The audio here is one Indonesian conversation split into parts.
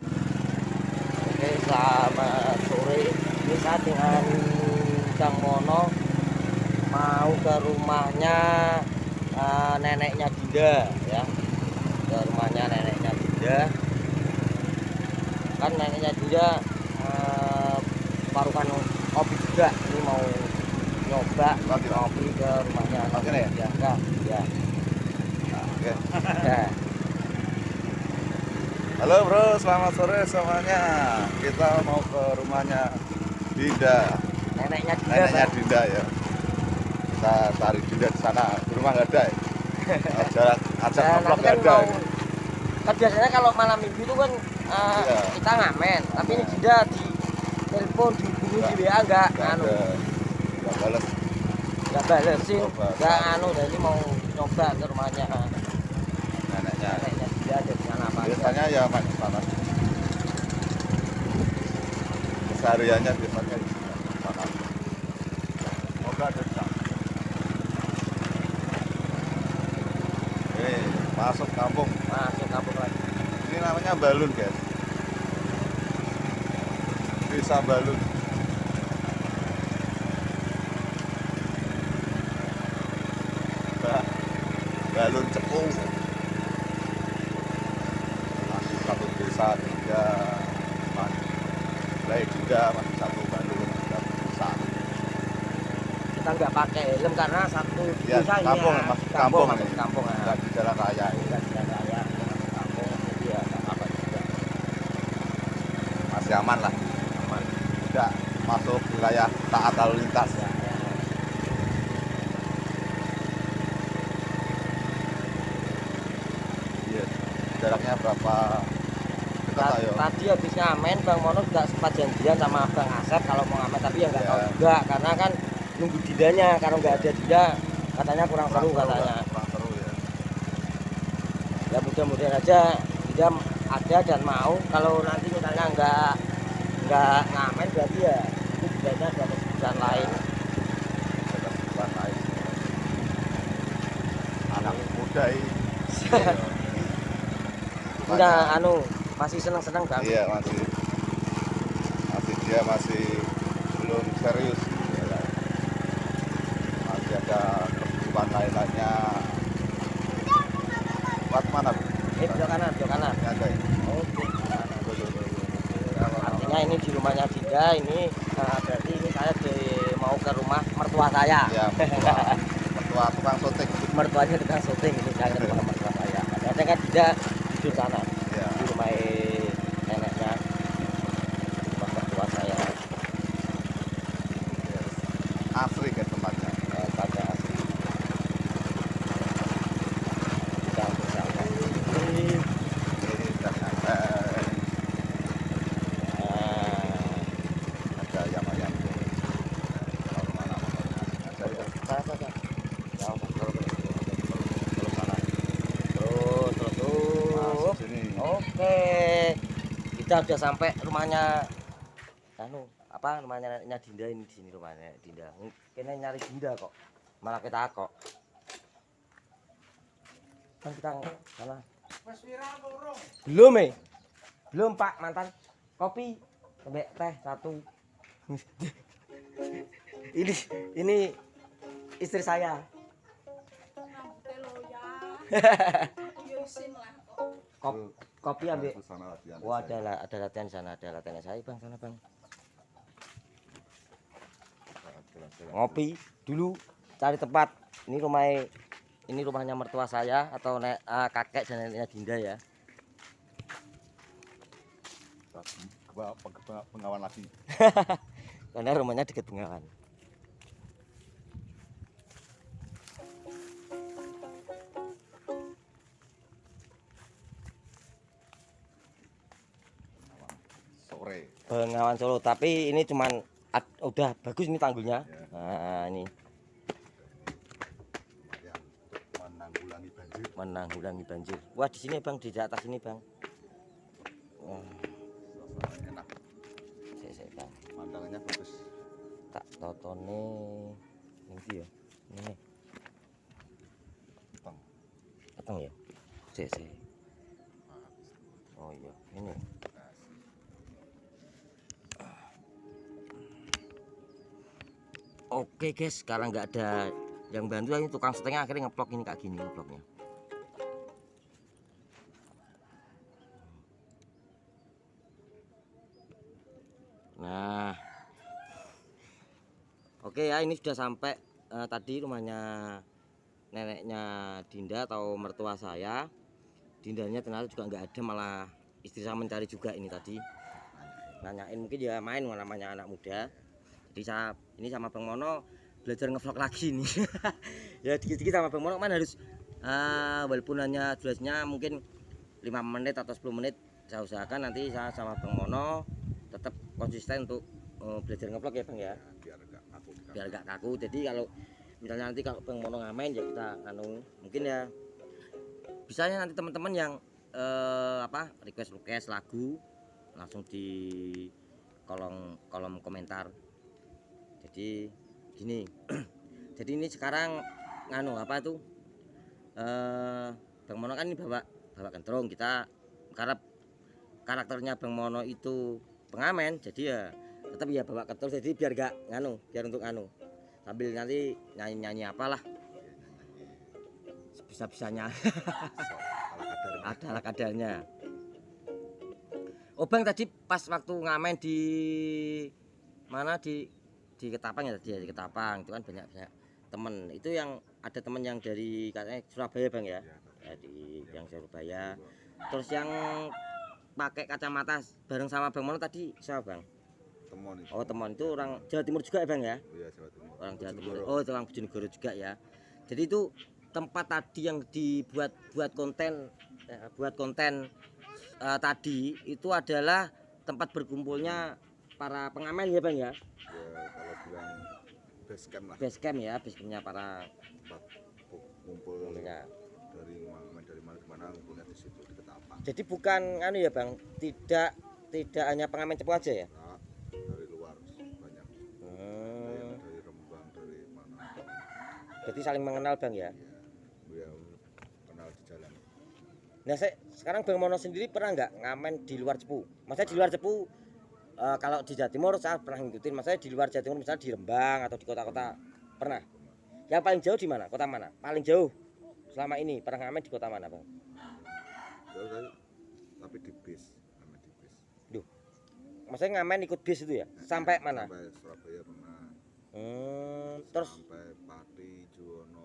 Oke, selamat sore. Ini saya dengan Kang Mono mau ke rumahnya neneknya Dinda ya. Ke rumahnya neneknya Dinda. Kan neneknya Dinda parukan kopi juga. Ini mau nyoba kopi ke rumahnya neneknya Dinda. Ya. Oke. Ya. Halo bro, selamat sore semuanya. Kita mau ke rumahnya Dinda, Neneknya Dinda. neneknya Dinda ya. Kita cari Dinda di sana. Di rumah nggak ada. Ajak Nah, vlog nanti nggak kan ada. mau kan biasanya kalau malam minggu itu kan Iya. kita ngamen, tapi ini Dinda di telepon, dihubungi di WA Nggak nggak ada. Nggak balas. balesin, Coba nggak cari. jadi mau nyoba ke rumahnya Neneknya. neneknya Dinda ada di sana apa enggak. Biasanya ya main di sana. Kesehariannya biasanya di sana. Semoga ada di sana. Ini masuk kampung. Masuk kampung lagi. Ini namanya Balun guys. Desa Balun. Balun Cepu. Masih satu desa juga. Baik juga masih satu Balun satu desa. Kita nggak pakai helm karena satu Ya, desa ini kampung, ya, masih kampung masuk ini. kampung Nggak di jalan raya. nggak di jalan raya, masuk kampung, jadi ya nggak apa juga Masih aman lah. aman. Tidak masuk wilayah taat lalu lintas. Ya, ya. Iya. Jaraknya berapa dekat ayo? Tadi habis ngamen Bang Mono juga sempat janjian sama Bang Asep kalau mau ngamen, tapi ya nggak tahu Ya. juga karena kan nunggu Dindanya, kalau nggak ada Dinda katanya kurang seru katanya. Kurang seru ya. Ya mudah-mudahan aja Dinda ada dan mau. Kalau nanti misalnya nggak ngamen berarti ya itu Dindanya ada keputusan lain. Ada kebutuhan lain. Anak muda ini. Udah masih seneng-seneng Bang. Iya masih dia masih belum serius. Ya. Masih ada kebutuhan lain-lainnya. Buat mana? Bu? Belok kanan, belok kanan. Ini ada ya? Oke. Kalau Artinya ini di rumahnya Dinda, ini berarti ini saya mau ke rumah mertua saya. ya mertua tukang syuting. Mertuanya tukang syuting, ini saya ke rumah mertua saya. Kadang kan Dinda tidur sana Ya. di rumah neneknya, rumah mertua saya. Asli ke tempatnya. Pada asli kita bersama. Ini udah sampai. Ada ayam-ayam. Kalau mana ada ya. Kalau mana masuk Terus. sini. Oke. Kita udah sampai rumahnya rumahnya neneknya Dinda, ini di sini rumahnya Dinda. Kayaknya nyari Dinda kok. Malah kita kok. Kan kita sana. Belum, Belum, Pak, mantan. Kopi sampai teh satu. Ini istri saya. Kopi ambil. Sana latihan. Oh, ada latihan sana, ada latihan saya, Bang, sana, Bang. Ngopi dulu, cari tempat. Ini rumahnya mertua saya atau kakek dan neneknya Dinda ya. Pengawan lagi. Karena rumahnya dekat Bengawan. Sore. Bengawan Solo, tapi ini cuman udah bagus ini tanggulnya. Ya. Nah, ini Ya, untuk menanggulangi banjir. menanggulangi banjir. Wah, di sini Bang, di atas ini Bang. Suasananya enak. Saya Bang. Pemandangannya bagus. Tak totone ini ya. Ini Petang. keteng ya. Saya. Oh iya, ini. Nah, Oke guys, sekarang nggak ada yang bantu, ini tukang setengah akhirnya ngeplok ini kayak gini ngeploknya. Nah, oke ya, ini sudah sampai tadi rumahnya neneknya Dinda atau mertua saya. Dindanya ternyata juga nggak ada, malah istri saya mencari juga ini tadi, nanyain mungkin dia main namanya anak muda. Jadi saya ini sama Bang Mono belajar ngevlog lagi nih. Ya dikit-dikit sama Bang Mono kan harus walaupun hanya durasinya mungkin 5 menit atau 10 menit, saya usahakan nanti saya sama Bang Mono tetap konsisten untuk belajar ngevlog ya Bang ya. Biar gak kaku. Jadi kalau misalnya nanti kalau Bang Mono ngamen ya kita mungkin ya bisanya nanti teman-teman yang request lagu langsung di kolom komentar. Jadi gini. Jadi ini sekarang Bang Mono kan ini bawa kentrong, kita karena karakternya Bang Mono itu pengamen, jadi ya tetap ya bawa kentrong, jadi biar gak biar untuk sambil nanti nyanyi apalah sebisa-bisanya. Ada kadarnya. Oh Bang, tadi pas waktu ngamen di mana di Ketapang ya, tadi ya di Ketapang itu kan banyak temen. Itu yang ada temen yang dari katanya Surabaya Bang ya, yang Surabaya. Terus yang pakai kacamata bareng sama Bang Mono tadi siapa Bang? Temon itu. Oh Temon itu orang Jawa Timur juga ya Bang ya? Iya, Jawa Timur. Orang Jawa Timur. Oh itu orang Bojonegoro juga ya. Jadi itu tempat tadi yang dibuat buat konten tadi itu adalah tempat berkumpulnya para pengamen ya Bang ya. Ya kalau bilang base camp lah. Base camp ya, base campnya para tempat ngumpul ya. Dari mana ngumpulnya di situ di Ketapang. Jadi bukan ya Bang, tidak hanya pengamen Cepu aja ya. Nah, dari luar banyak. Dari Rembang, dari mana. Berarti saling mengenal Bang ya. Iya, kenal di jalan. Nah sekarang Bang Mono sendiri pernah nggak ngamen di luar Cepu? Maksudnya di luar Cepu, kalau di Jawa Timur saya pernah ngikutin, maksudnya di luar Jawa Timur misalnya di Rembang atau di kota-kota pernah. Yang paling jauh di mana? Kota mana? Paling jauh selama ini pernah ngamen di kota mana Bang? Jauh tapi di bis, ngamen di bis. Duh, maksudnya ngamen ikut bis itu ya? Sampai mana? Sampai Surabaya pernah. Terus sampai Pati, Juwono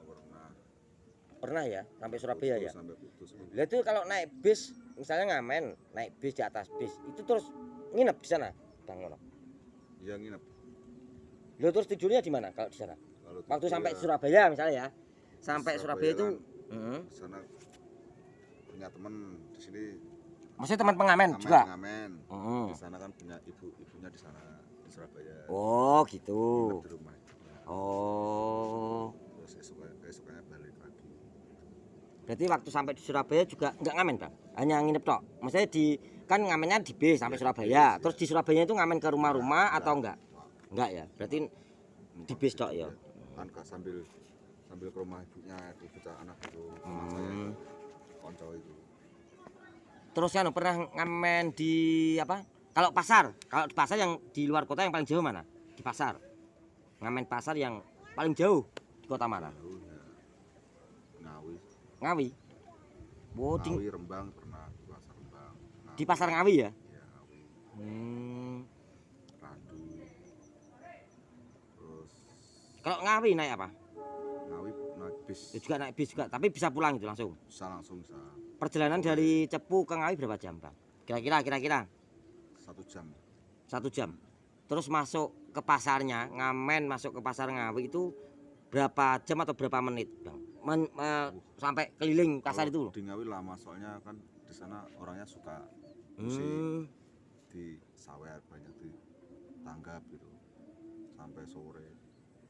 pernah ya, sampai Surabaya ya. Sampai Putus. Lah itu kalau naik bis, misalnya ngamen, naik bis di atas bis, itu terus nginep di sana, Bang Mono? Iya nginep. Lo terus tidurnya di mana kalau di sana? Waktu sampai Surabaya misalnya ya, sampai Surabaya itu, di sana punya teman di sini. Maksudnya teman pengamen juga? Pengamen. Di sana kan punya ibunya di sana di Surabaya. Oh gitu. Di rumah. Oh. Terus esoknya balik lagi. Berarti waktu sampai di Surabaya juga nggak ngamen Bang? Hanya nginep tok? Maksudnya kan ngamennya di bis sampai Surabaya, terus di Surabaya itu ngamen ke rumah-rumah atau enggak? Enggak ya, berarti di bis tok ya? Kan sambil ke rumah ibunya, di anak itu, teman saya itu, konco itu. Terus kan pernah ngamen di apa? Kalau di pasar yang di luar kota yang paling jauh mana? Di pasar? Ngamen pasar yang paling jauh di kota mana? Ngawi. Ngawi, Rembang pernah di pasar Rembang. Di pasar Ngawi ya? Iya, Ngawi. Randu. Terus kalau Ngawi naik apa? Ngawi naik bis. Juga naik bis juga, tapi bisa pulang itu langsung. Bisa langsung. Perjalanan dari Cepu ke Ngawi berapa jam, Bang? Kira-kira 1 jam. 1 jam. Terus masuk ke pasarnya, ngamen masuk ke pasar Ngawi itu berapa jam atau berapa menit, Bang? Sampai keliling pasar itu. Di Ngawi lama soalnya kan di sana orangnya suka musik. Di sawer banyak di tanggap gitu. Sampai sore.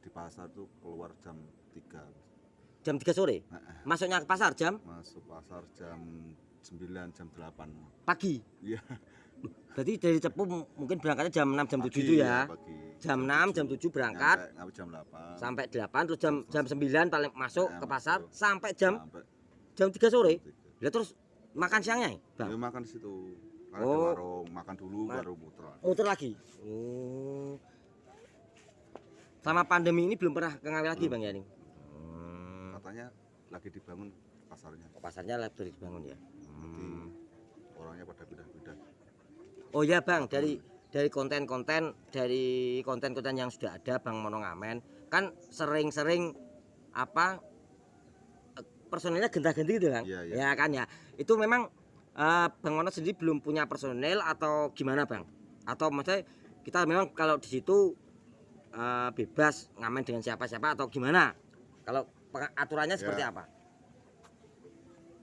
Di pasar tuh keluar jam 3. Jam 3 sore? Masuknya ke pasar jam? Masuk pasar jam 9, jam 8 pagi? Iya. Berarti dari Cepu mungkin berangkatnya jam 6, jam 7 itu ya? Pagi. Jam 6, jam 7 berangkat jam 8. Sampai 8, terus jam 9 paling masuk ke pasar sampai jam 3 sore. Lah terus makan siangnya, Bang? Ya, makan di situ. Ada warung, makan dulu baru muter. Muter lagi. Oh. Sama pandemi ini belum pernah ke Ngawi lagi Bang ya nih. Katanya lagi dibangun pasarnya. Pasarnya lagi dibangun ya. Nanti orangnya pada pindah-pindah. Oh ya Bang, dari konten-konten yang sudah ada Bang Mono ngamen kan sering-sering apa personilnya genta-ganti gitu Bang. Iya, iya. Ya kan ya. Itu memang Bang Mono sendiri belum punya personil atau gimana Bang? Atau maksudnya kita memang kalau di situ bebas ngamen dengan siapa-siapa atau gimana? Kalau aturannya seperti Ya. apa?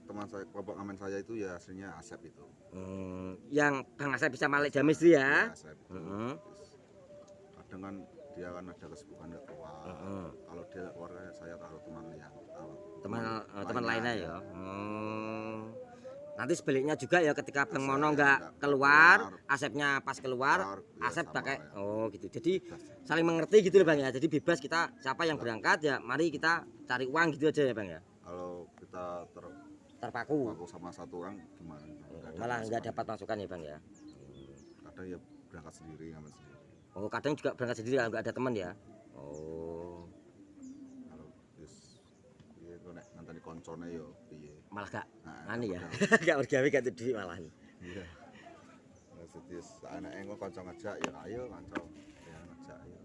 Teman saya, kelompok ngamen saya itu ya aslinya Asep itu. Yang Bang Asep bisa Malik Jamis itu ya. Asep itu. Heeh. Kadang kan dia kan ada kesibukan dia keluar. Kalau dia keluar saya taruh teman yang Teman lainnya ya. Nanti sebaliknya juga ya ketika Bang Mono nggak keluar, Asepnya pas keluar, ya Asep sama pakai ya. gitu. Jadi saling mengerti gitu loh Bang ya. Jadi bebas kita siapa yang berangkat ya mari kita cari uang gitu aja ya Bang ya. Kalau kita Terpaku. terpaku sama satu orang gimana? Malah nggak dapat masukan ya Bang ya. Kadang ya berangkat sendiri ngamen sendiri. Oh kadang juga berangkat sendiri kalau nggak ada teman ya. Oh Kalau iya kok nek nganteni koncone yo piye. malah gak Nah, anu ya. padahal. Gak bergawe gak duit malahan. Iya. Maksudnya anake engko kanca ngajak ya ayo kanca ya ngajak ayo.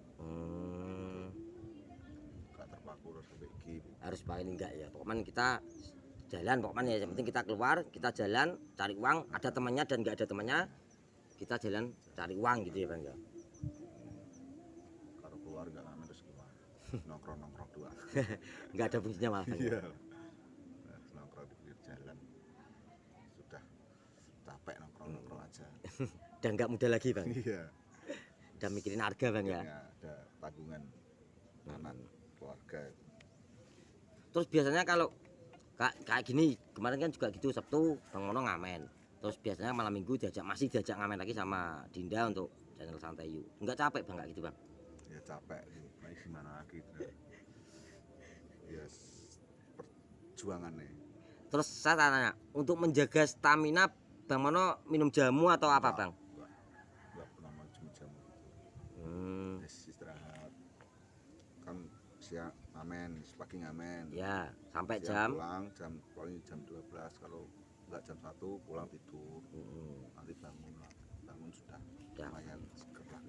Gak terpaku harus sampai iki. Harus paling enggak ya. Pokoknya kita jalan pokoknya ya. Yang penting kita keluar, kita jalan cari uang, ada temannya dan enggak ada temannya, kita jalan cari uang gitu ya Bang ya. Kalau keluar gak ngamen terus keluar. Nongkrong-nongkrong doang. Enggak ada fungsinya malah Bang. Iya. Ya. Nah, nongkrong di pinggir jalan. Sudah capek nongkrong-nongkrong aja. Dan enggak mudah lagi Bang. Iya. Udah mikirin harga Bang ya. Ada tanggungan anak keluarga. Terus biasanya kalau kayak gini kemarin kan juga gitu Sabtu Bang Mono ngamen. Terus biasanya malam minggu masih diajak ngamen lagi sama Dinda untuk channel Santai Yu. Enggak capek Bang kayak gitu Bang? Ya capek sih. Nah, gimana lagi itu. Ya perjuangan nih. Terus saya tanya, untuk menjaga stamina Bang Mono minum jamu atau apa Bang? Enggak pernah mau jamu-jamu gitu. Yes, istirahat. Kan siang ngamen, pagi ngamen. Ya, sampai Siang jam pulang paling jam 12, kalau enggak jam 1 pulang tidur. Nanti bangun sudah Ya. lumayan seger lah.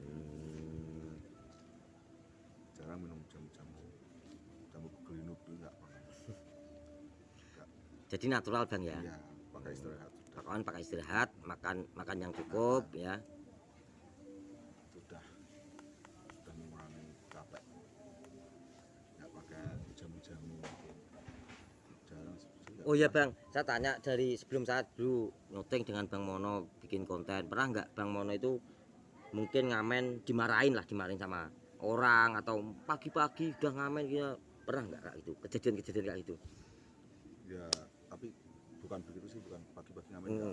Jarang minum jamu-jamu gelinuk tuh enggak pernah. jadi natural Bang ya. Iya, pakai istirahat sudah. Pakai istirahat, makan yang cukup ya. Sudah mengurangi capek. Enggak pakai jamu-jamu. Jarang sih. Oh ya Bang, saya tanya dari sebelum saya dulu nyuting dengan Bang Mono bikin konten, pernah nggak Bang Mono itu mungkin ngamen dimarahin sama orang atau pagi-pagi udah ngamen gitu, pernah nggak kayak gitu kejadian kayak gitu? Ya, tapi bukan begitu sih, bukan pagi-pagi ngamen ya.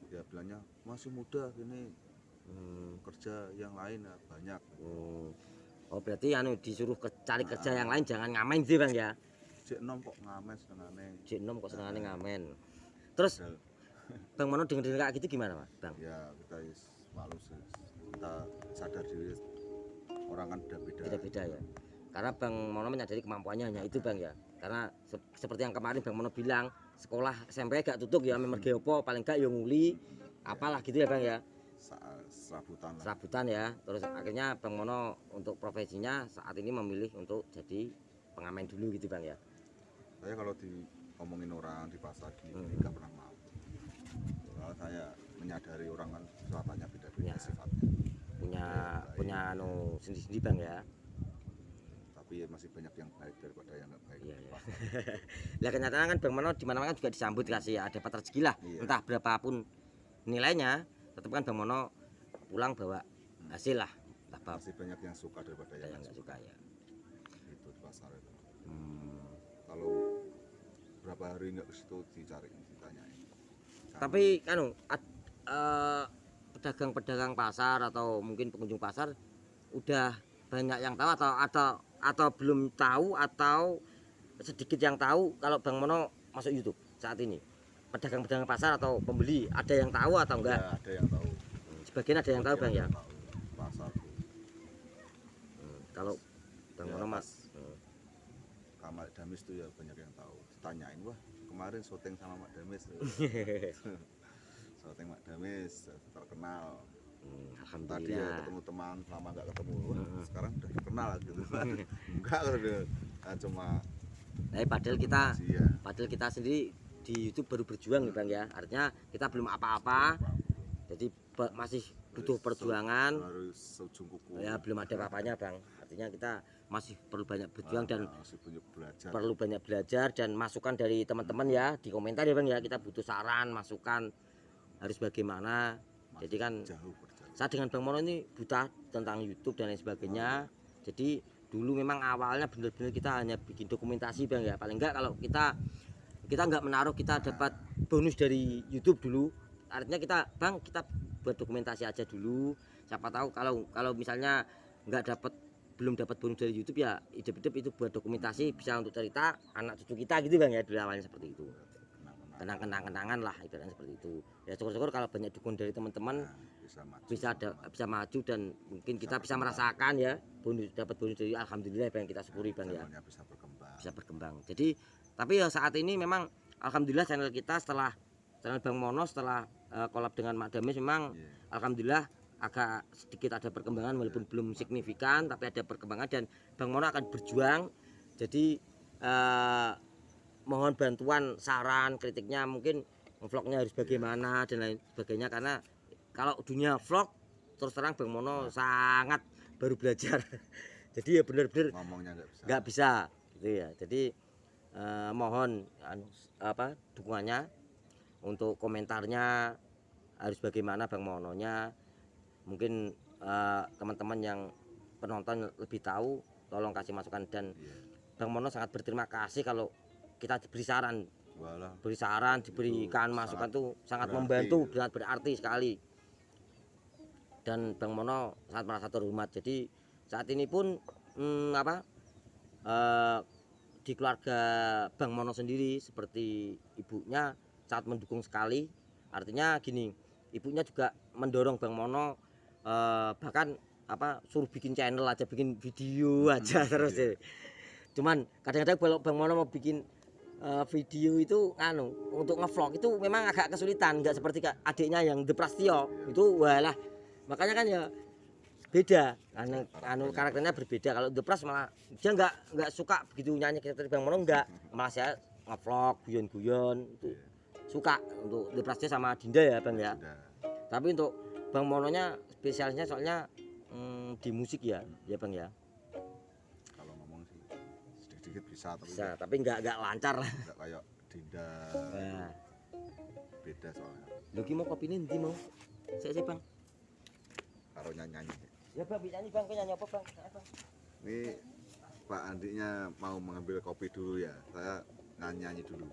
Ya bilangnya masih muda gini. Kerja yang lain ya, banyak. Oh berarti disuruh cari kerja yang lain, jangan ngamen sih Bang ya. Cek nom kok ngamen senengane. Cek nom kok senengane ngamen. Terus Bang Mono denger kayak gitu gimana Mas Bang? Ya kita malu sih. Kita sadar diri orang kan beda-beda Ya. Karena Bang Mono menyadari kemampuannya hanya itu Bang ya. Karena seperti yang kemarin Bang Mono bilang, sekolah SMP gak tutup ya, memang geopo paling gak ya nguli, apalah gitu ya Bang ya. Serabutan ya. Terus akhirnya Bang Mono untuk profesinya saat ini memilih untuk jadi pengamen dulu gitu Bang ya. Saya kalau diomongin orang di pasar gini nggak pernah mau. Kalau saya menyadari orang kan sifatnya beda-beda sifatnya. Punya sendiri-sendiri Bang ya. Tapi masih banyak yang baik daripada yang nggak baik. Iya. Lah kenyataannya kan Bang Mono di mana-mana kan juga disambut kasih ya, dapat rezeki lah. Iya. Entah berapapun nilainya, tetap kan Bang Mono pulang bawa hasil lah. Masih banyak yang suka daripada yang nggak suka ya. Itu di pasar itu. Kalau berapa hari nggak ke situ ditanyain. Tapi kan pedagang-pedagang pasar atau mungkin pengunjung pasar udah banyak yang tahu atau belum tahu atau sedikit yang tahu kalau Bang Mono masuk YouTube saat ini. Pedagang-pedagang pasar atau pembeli ada yang tahu atau enggak? Ya, ada yang tahu. Sebagian ada yang tahu Bang ya. Pasar. Kalau Bang Ya, Mono pas Mas. Kak Mak Damis tuh ya banyak yang tahu. Ditanyain, wah kemarin syuting sama Mak Damis. Syuting Mak Damis terkenal. Tadi ya Alhamdulillah. ketemu teman lama nggak ketemu, wah sekarang udah terkenal gitu. Enggak udah cuma Padahal dokumentasi ya. kita sendiri di YouTube baru berjuang nih Bang ya. Artinya kita belum apa-apa. Jadi masih butuh perjuangan. Harus seujung kuku. Ya belum ada apa-apanya Bang. Artinya kita masih perlu banyak berjuang dan masih banyak belajar. perlu banyak belajar dan masukan dari teman-teman ya di komentar ya Bang ya. Kita butuh saran, masukan harus bagaimana. Jadi kan Jauh berjalan. saya dengan Bang Mono ini buta tentang YouTube dan lain sebagainya. Jadi dulu memang awalnya benar-benar kita hanya bikin dokumentasi Bang ya. Paling enggak kalau kita nggak menaruh kita dapat bonus dari YouTube dulu. Artinya kita buat dokumentasi aja dulu. Siapa tahu kalau misalnya belum dapat bonus dari YouTube ya hidup-hidup itu buat dokumentasi bisa untuk cerita anak cucu kita gitu Bang ya, dulu awalnya seperti itu. Kenangan lah ibaratnya seperti itu. Ya syukur-syukur kalau banyak dukungan dari teman-teman bisa maju dan mungkin kita bisa merasakan ya dapat bonus dari alhamdulillah Bang, kita syukuri Bang ya. Bisa berkembang. Jadi tapi ya saat ini memang alhamdulillah channel Bang Mono setelah kolab dengan Mak Damis memang alhamdulillah agak sedikit ada perkembangan walaupun belum signifikan tapi ada perkembangan dan Bang Mono akan berjuang. Jadi mohon bantuan, saran, kritiknya mungkin vlognya harus bagaimana dan lain sebagainya karena kalau dunia vlog terus terang Bang Mono sangat baru belajar. Jadi ya benar-benar ngomongnya nggak bisa gitu ya. Jadi mohon dukungannya untuk komentarnya harus bagaimana Bang Mononya. Mungkin teman-teman yang penonton lebih tahu tolong kasih masukan dan Bang Mono sangat berterima kasih kalau kita diberi saran, diberikan masukan tuh sangat membantu, sangat berarti sekali. Dan Bang Mono sangat merasa terhormat. Jadi saat ini pun di keluarga Bang Mono sendiri seperti ibunya sangat mendukung sekali. Artinya gini, ibunya juga mendorong Bang Mono bahkan suruh bikin channel aja, bikin video aja terus ya. Cuman kadang-kadang kalau Bang Mono mau bikin video itu untuk ngevlog itu memang agak kesulitan, nggak seperti adiknya yang The Prastio itu walah, makanya kan ya beda karakternya berbeda. Kalau The Pras malah dia nggak suka begitu nyanyi kayak Bang Mono, nggak, malah saya ngevlog guyon-guyon itu suka untuk The Prastio sama Dinda ya Bang ya. Tapi untuk Bang Mononya spesialnya soalnya di musik ya Bang ya. Bisa tapi nggak lancar lah. Nggak kayak Dinda. Beda soalnya. Lu mau kopi ini nanti mau? Saya Bang. Kalau nyanyi. Ya Bang, bisa nyanyi Bang, kau nyanyi apa Bang? Ini Pak Andiknya mau mengambil kopi dulu ya. Saya nyanyi dulu.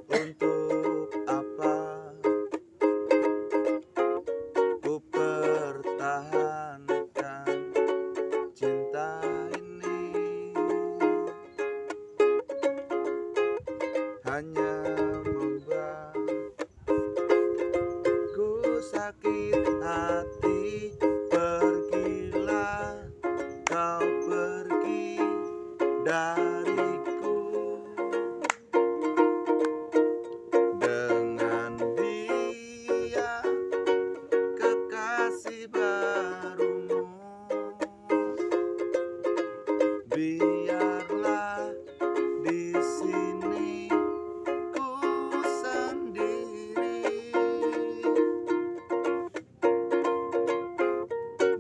Untuk apa ku dariku. Dengan dia kekasih barumu, biarlah di sini ku sendiri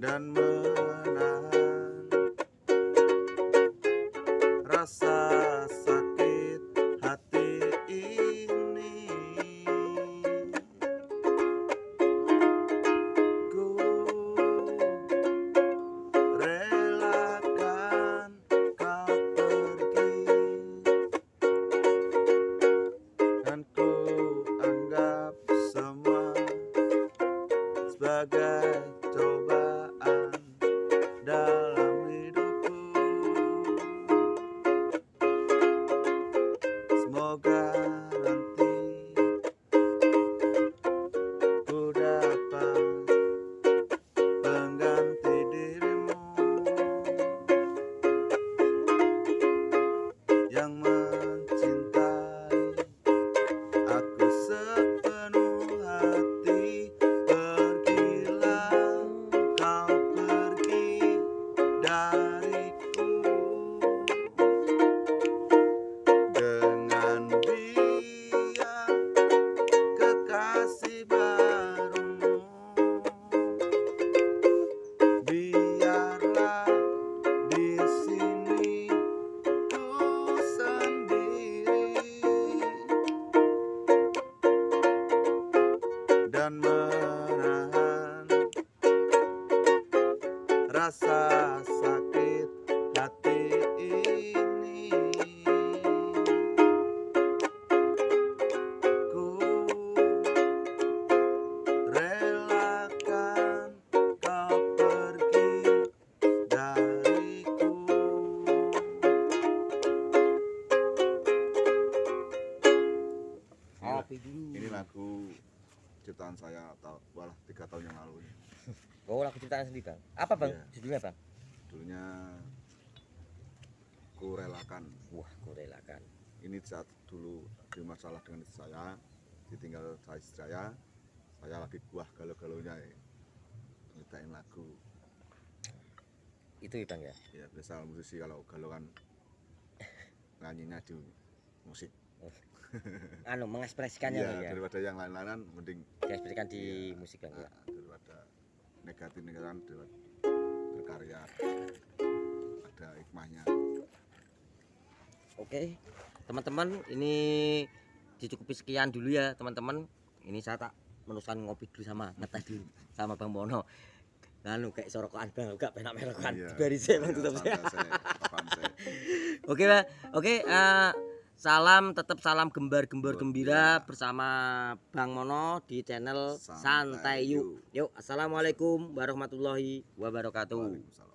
dan menahan rasa sakit hati ini. Ku relakan kau pergi dan ku anggap semua sebagai cobaan dalam hidupku. Semoga nanti ku dapat pengganti dirimu yang mencintai aku sepenuh hati. Pergilah kau pergi dariku. Dengan dia kekasih barumu, biarlah di sini ku sendiri dan menahan rasa sakit hati ini. Ku relakan kau pergi dariku. Ini lagu ciptaan saya walah 3 tahun yang lalu. Oh, lagu ciptaan sendiri bang. Apa bang? Iya. Judulnya bang? Judulnya Ku Relakan. Wah, ku relakan. Ini saat dulu ada masalah dengan istri saya, ditinggal istri saya lagi kuah galau-galaunya ya, nyiptain lagu. Itu ya bang ya? Ya biasa musisi kalau galau kan nyanyinya di musik. Anu mengekspresikannya Iya, Bang, ya. daripada yang lain-lainan mending Diekspresikan di iya, musik bang ya. daripada negatif-negatif daripada berkarya ada hikmahnya. Oke, teman-teman, ini dicukupi sekian dulu ya teman-teman. Ini saya tak meneruskan ngopi dulu sama ngeteh dulu sama Bang Mono. Anu kayak sorokan bang, gak penak merokan. Iya. Bari saya bang tutup saya. Santai. Oke bang, oke. Salam, tetap salam gembar-gembar Luar gembira biasa. bersama Bang Mono di channel Santai Santai Yuk. Yuk. Yuk, assalamualaikum warahmatullahi wabarakatuh. Waalaikumsalam.